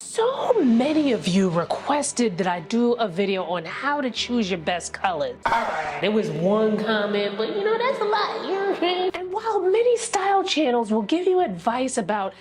So many of you requested that I do a video on how to choose your best colors. Alright, there was one comment, but that's a lot, you know what I'm saying? And while many style channels will give you advice about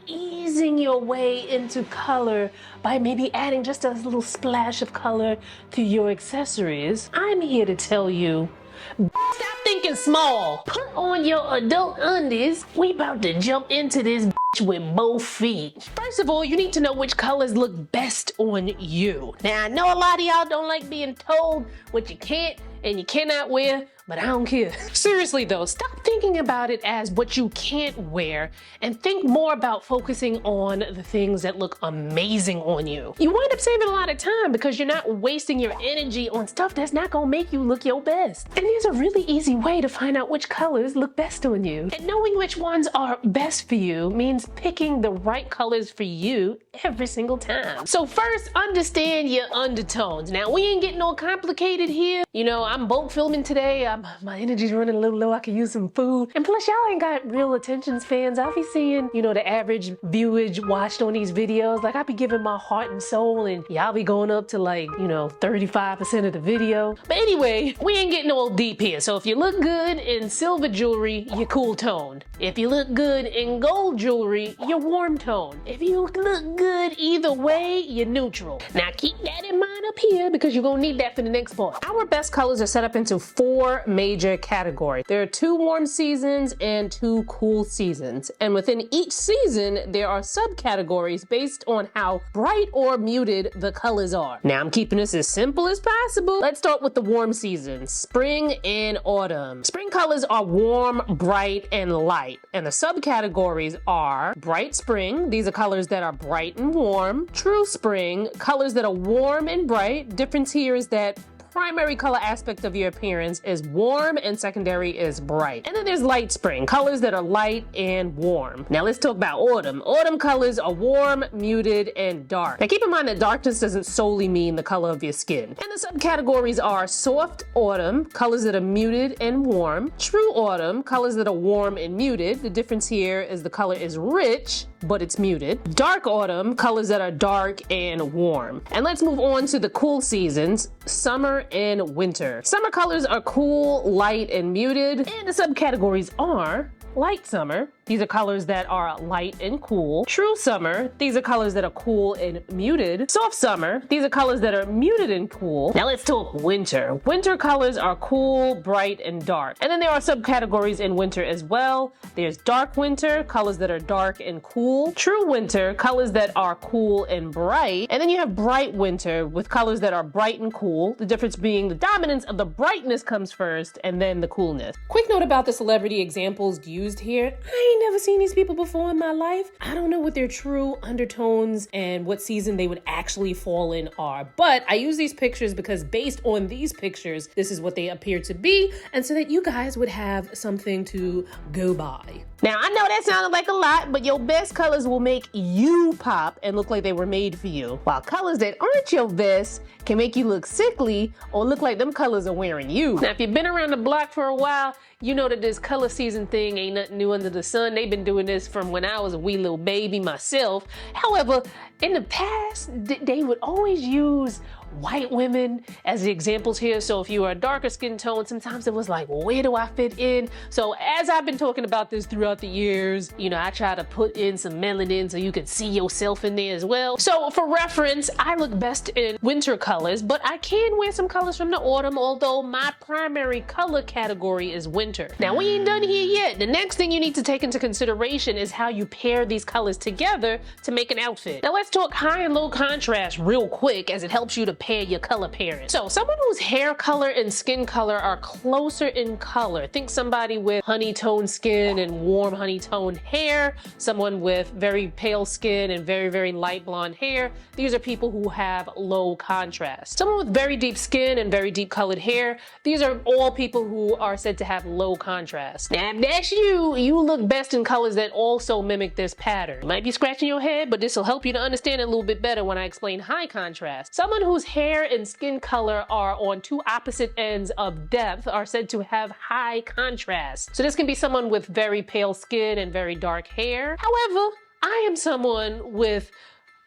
easing your way into color by maybe adding just a little splash of color to your accessories, I'm here to tell you, stop thinking small. Put on your adult undies. We about to jump into this with both feet. First of all, you need to know which colors look best on you. Now, I know a lot of y'all don't like being told what you can't and you cannot wear, but I don't care. Seriously though, stop thinking about it as what you can't wear and think more about focusing on the things that look amazing on you. You wind up saving a lot of time because you're not wasting your energy on stuff that's not gonna make you look your best. And there's a really easy way to find out which colors look best on you. And knowing which ones are best for you means picking the right colors for you every single time. So first, understand your undertones. Now, we ain't getting all complicated here. I'm bulk filming today. My energy's running a little low. I could use some food. And plus, y'all ain't got real attention spans. I'll be seeing, the average viewage watched on these videos. Like, I be giving my heart and soul, and y'all be going up to 35% of the video. But anyway, we ain't getting all deep here. So if you look good in silver jewelry, you're cool toned. If you look good in gold jewelry, you're warm toned. If you look good either way, you're neutral. Now keep that in mind up here because you're gonna need that for the next part. Our best colors are set up into 4 major categories. There are 2 warm seasons and 2 cool seasons. And within each season, there are subcategories based on how bright or muted the colors are. Now I'm keeping this as simple as possible. Let's start with the warm seasons, spring and autumn. Spring colors are warm, bright, and light. And the subcategories are bright spring. These are colors that are bright and warm. True spring, colors that are warm and bright. Difference here is that primary color aspect of your appearance is warm and secondary is bright. And then there's light spring, colors that are light and warm. Now let's talk about autumn. Autumn colors are warm, muted, and dark. Now keep in mind that darkness doesn't solely mean the color of your skin. And the subcategories are soft autumn, colors that are muted and warm. True autumn, colors that are warm and muted. The difference here is the color is rich, but it's muted. Dark autumn, colors that are dark and warm. And let's move on to the cool seasons, summer and winter. Summer colors are cool, light, and muted. And the subcategories are light summer. These are colors that are light and cool. True summer. These are colors that are cool and muted. Soft summer. These are colors that are muted and cool. Now let's talk winter. Winter colors are cool, bright, and dark. And then there are subcategories in winter as well. There's dark winter, colors that are dark and cool. True winter, colors that are cool and bright. And then you have bright winter with colors that are bright and cool. The difference being the dominance of the brightness comes first and then the coolness. Quick note about the celebrity examples used here. I ain't never seen these people before in my life. I don't know what their true undertones and what season they would actually fall in are, but I use these pictures because based on these pictures, this is what they appear to be, and so that you guys would have something to go by. Now, I know that sounded like a lot, but your best colors will make you pop and look like they were made for you, while colors that aren't your best can make you look sickly or look like them colors are wearing you. Now, if you've been around the block for a while, you know that this color season thing ain't nothing new under the sun. They've been doing this from when I was a wee little baby myself. However, in the past, they would always use white women as the examples here. So if you are a darker skin tone, sometimes it was like, well, where do I fit in? So as I've been talking about this throughout the years, I try to put in some melanin so you can see yourself in there as well. So for reference, I look best in winter colors, but I can wear some colors from the autumn, although my primary color category is winter. Now we ain't done here yet. The next thing you need to take into consideration is how you pair these colors together to make an outfit. Now let's talk high and low contrast real quick as it helps you to pair your color pairing. So someone whose hair color and skin color are closer in color. Think somebody with honey toned skin and warm honey toned hair, someone with very pale skin and very, very light blonde hair. These are people who have low contrast. Someone with very deep skin and very deep colored hair, these are all people who are said to have low contrast. Now if that's you look best in colors that also mimic this pattern. You might be scratching your head, but this will help you to understand it a little bit better when I explain high contrast. Someone whose hair and skin color are on 2 opposite ends of depth are said to have high contrast. So this can be someone with very pale skin and very dark hair. However, I am someone with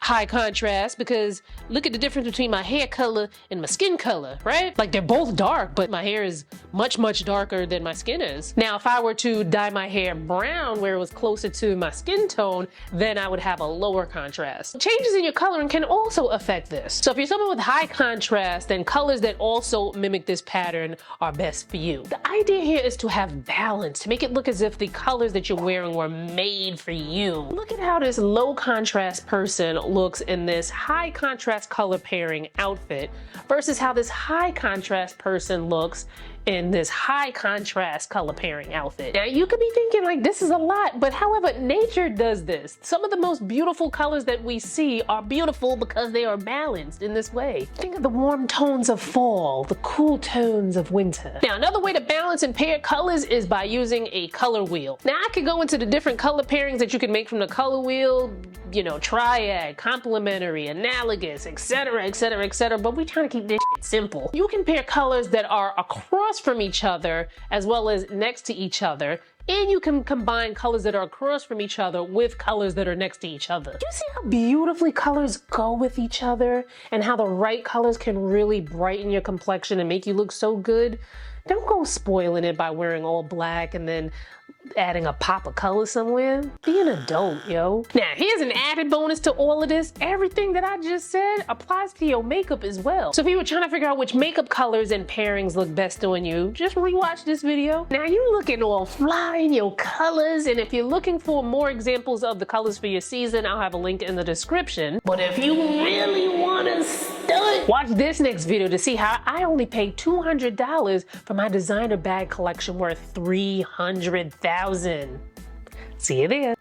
high contrast because look at the difference between my hair color and my skin color, right? Like they're both dark, but my hair is much, much darker than my skin is. Now, if I were to dye my hair brown where it was closer to my skin tone, then I would have a lower contrast. Changes in your coloring can also affect this. So if you're someone with high contrast, then colors that also mimic this pattern are best for you. The idea here is to have balance, to make it look as if the colors that you're wearing were made for you. Look at how this low contrast person looks in this high contrast color pairing outfit versus how this high contrast person looks in this high contrast color pairing outfit. Now you could be thinking like this is a lot, but however, nature does this. Some of the most beautiful colors that we see are beautiful because they are balanced in this way. Think of the warm tones of fall, the cool tones of winter. Now another way to balance and pair colors is by using a color wheel. Now I could go into the different color pairings that you can make from the color wheel, you know, triad, complementary, analogous, etc, etc, etc, but we're trying to keep this shit simple. You can pair colors that are across from each other as well as next to each other, and you can combine colors that are across from each other with colors that are next to each other. You see how beautifully colors go with each other and how the right colors can really brighten your complexion and make you look so good? Don't go spoiling it by wearing all black and then adding a pop of color somewhere. Be an adult, yo. Now, here's an added bonus to all of this. Everything that I just said applies to your makeup as well. So if you were trying to figure out which makeup colors and pairings look best on you, just rewatch this video. Now, you looking all fly in your colors, and if you're looking for more examples of the colors for your season, I'll have a link in the description. But if you really want to stunt, watch this next video to see how I only paid $200 for my designer bag collection worth $300,000. See you there.